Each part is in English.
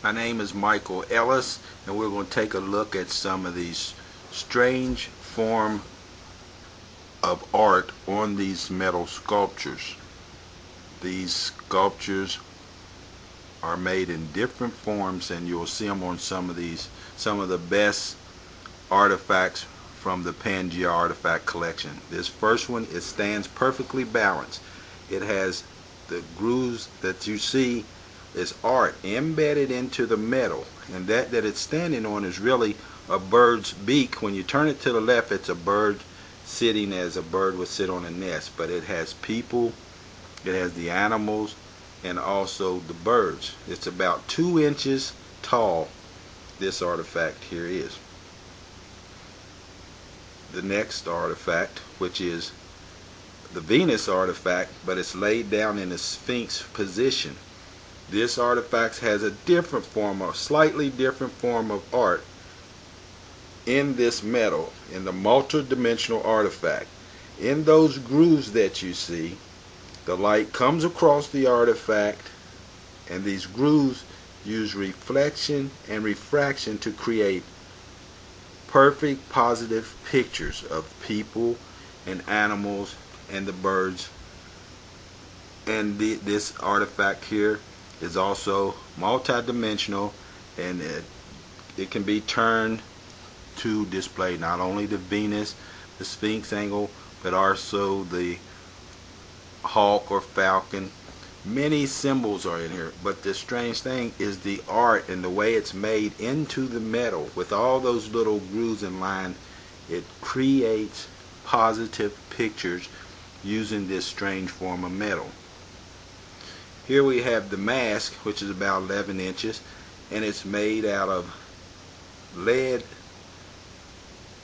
My name is Michael Ellis, and we're going to take a look at some of these strange form of art on these metal sculptures. These sculptures are made in different forms, and you'll see them on some of the best artifacts from the Pangea artifact collection. This first one, it stands perfectly balanced. It has the grooves that you see is art embedded into the metal, and that it's standing on is really a bird's beak. When you turn it to the left, it's a bird sitting as a bird would sit on a nest, but it has people, it has the animals, and also the birds. It's about 2 inches tall, this artifact here is. The next artifact, which is the Venus artifact, but it's laid down in a Sphinx position. This artifact has a different form, a slightly different form of art in this metal, in the multi-dimensional artifact. In those grooves that you see, the light comes across the artifact, and these grooves use reflection and refraction to create perfect positive pictures of people and animals and the birds. And this artifact here is also multi-dimensional, and it can be turned to display not only the Venus, the Sphinx angle, but also the hawk or falcon. Many symbols are in here, but the strange thing is the art and the way it's made into the metal with all those little grooves and lines. It creates positive pictures using this strange form of metal. Here we have the mask, which is about 11 inches, and it's made out of lead.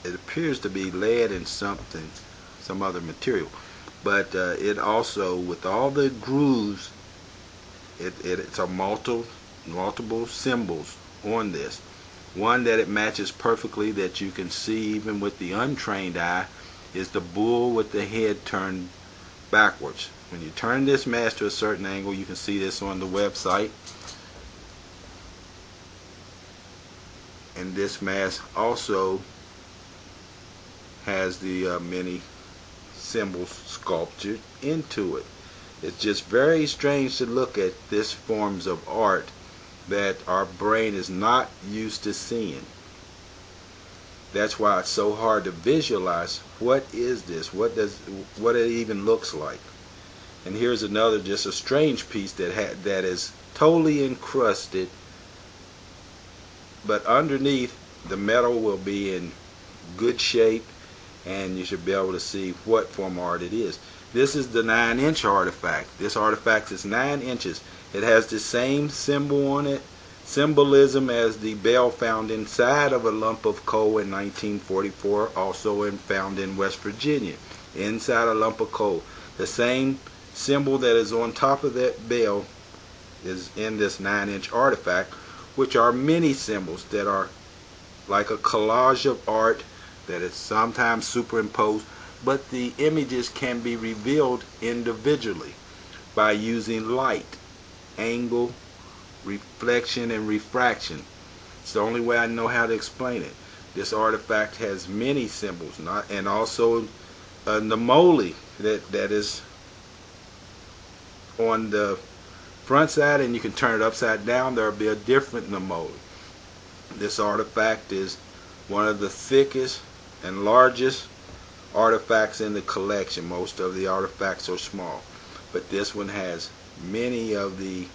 It appears to be lead and some other material, but it also, with all the grooves, it's a multiple symbols on this. One that it matches perfectly, that you can see even with the untrained eye, is the bull with the head turned backwards. When you turn this mask to a certain angle, you can see this on the website. And this mask also has the many symbols sculptured into it. It's just very strange to look at this forms of art that our brain is not used to seeing. That's why it's so hard to visualize what is this, what it even looks like. And here's another, just a strange piece that is totally encrusted, but underneath the metal will be in good shape, and you should be able to see what form of art it is. This is the 9-inch artifact. This artifact is 9 inches. It has the same symbol on it, symbolism, as the bell found inside of a lump of coal in 1944, also found in West Virginia, inside a lump of coal. The same symbol that is on top of that bell is in this 9-inch artifact, which are many symbols that are like a collage of art that is sometimes superimposed, but the images can be revealed individually by using light, angle, reflection, and refraction. It's the only way I know how to explain it. This artifact has many symbols, and also the mole that is on the front side, and you can turn it upside down. There will be a different Namoli. This artifact is one of the thickest and largest artifacts in the collection. Most of the artifacts are small, but this one has many of the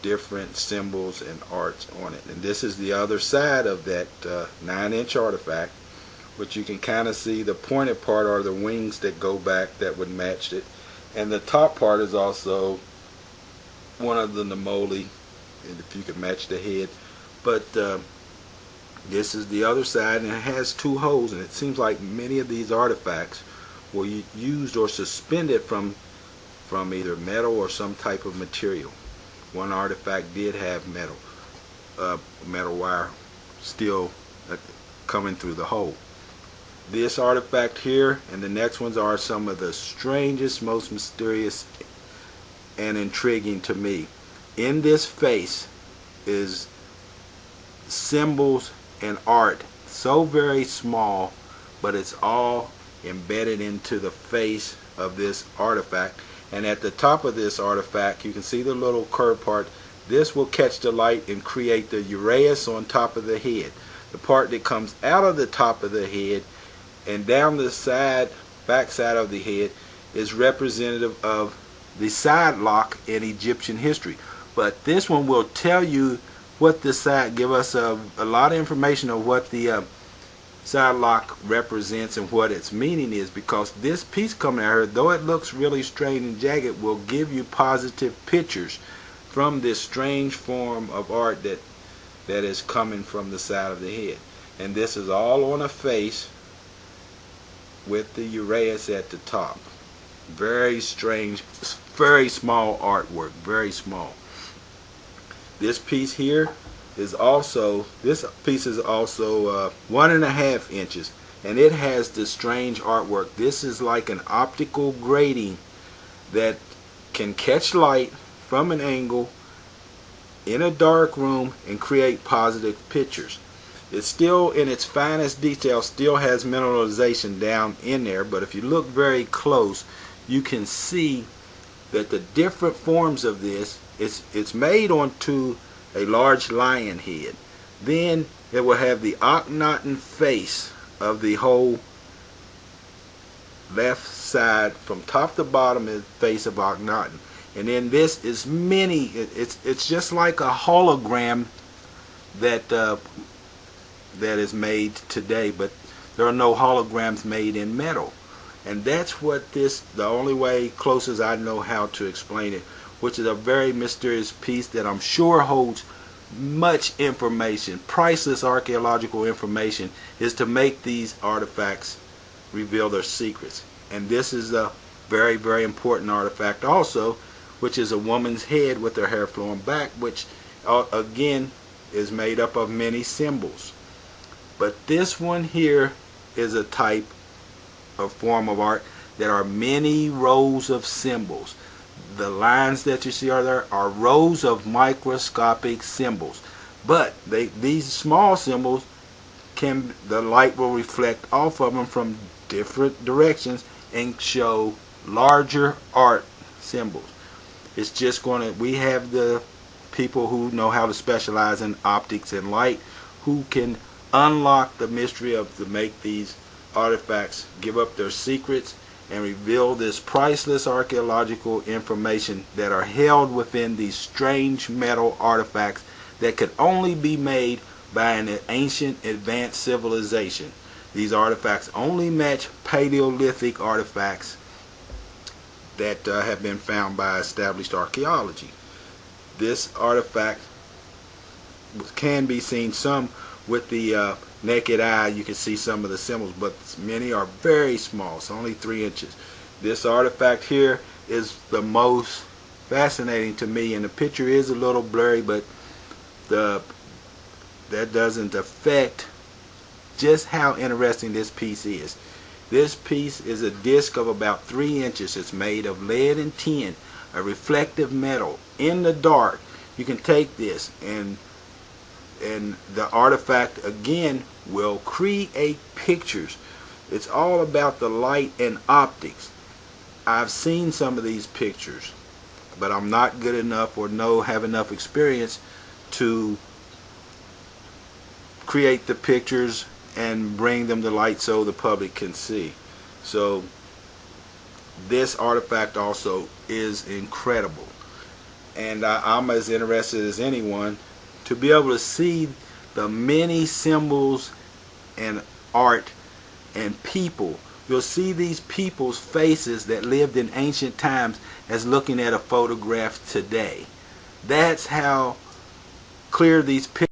different symbols and arts on it. And this is the other side of that 9-inch artifact, which you can kind of see the pointed part are the wings that go back that would match it, and the top part is also one of the Namoli, and if you can match the head. But this is the other side, and it has 2 holes, and it seems like many of these artifacts were used or suspended from either metal or some type of material. One artifact did have metal wire still coming through the hole. This artifact here and the next ones are some of the strangest, most mysterious and intriguing to me. In this face is symbols and art so very small, but it's all embedded into the face of this artifact. And at the top of this artifact, you can see the little curved part. This will catch the light and create the uraeus on top of the head. The part that comes out of the top of the head and down the side, back side of the head, is representative of the side lock in Egyptian history. But this one will tell you what the side, give us a lot of information of what the side lock represents and what its meaning is, because this piece coming out here, though it looks really strange and jagged, will give you positive pictures from this strange form of art that is coming from the side of the head. And this is all on a face with the uraeus at the top. Very strange, very small artwork, very small. This piece here is also, 1.5 inches, and it has this strange artwork. This is like an optical grating that can catch light from an angle in a dark room and create positive pictures. It's still, in its finest detail, still has mineralization down in there, but if you look very close, you can see that the different forms of this, it's made onto a large lion head. Then it will have the Akhenaten face of the whole left side from top to bottom, is the face of Akhenaten. And then this is many, it's just like a hologram that is made today, but there are no holograms made in metal. And that's what this, the only way closest I know how to explain it, which is a very mysterious piece that I'm sure holds much information, priceless archaeological information, is to make these artifacts reveal their secrets. And this is a very, very important artifact also, which is a woman's head with her hair flowing back, which again is made up of many symbols. But this one here is a type of form of art that are many rows of symbols. The lines that you see are rows of microscopic symbols, but these small symbols the light will reflect off of them from different directions and show larger art symbols. It's just we have the people who know how to specialize in optics and light, who can unlock the mystery to make these artifacts give up their secrets and reveal this priceless archaeological information that are held within these strange metal artifacts that could only be made by an ancient advanced civilization. These artifacts only match Paleolithic artifacts that have been found by established archaeology. This artifact can be seen some with the naked eye. You can see some of the symbols, but many are very small. It's only 3 inches. This artifact here is the most fascinating to me, and the picture is a little blurry, but that doesn't affect just how interesting this piece is. This piece is a disc of about 3 inches. It's made of lead and tin, a reflective metal. In the dark, you can take this and the artifact again will create pictures. It's all about the light and optics. I've seen some of these pictures, but I'm not good enough or have enough experience to create the pictures and bring them to light so the public can see. So this artifact also is incredible, and I'm as interested as anyone to be able to see the many symbols and art and people. You'll see these people's faces that lived in ancient times as looking at a photograph today. That's how clear these pictures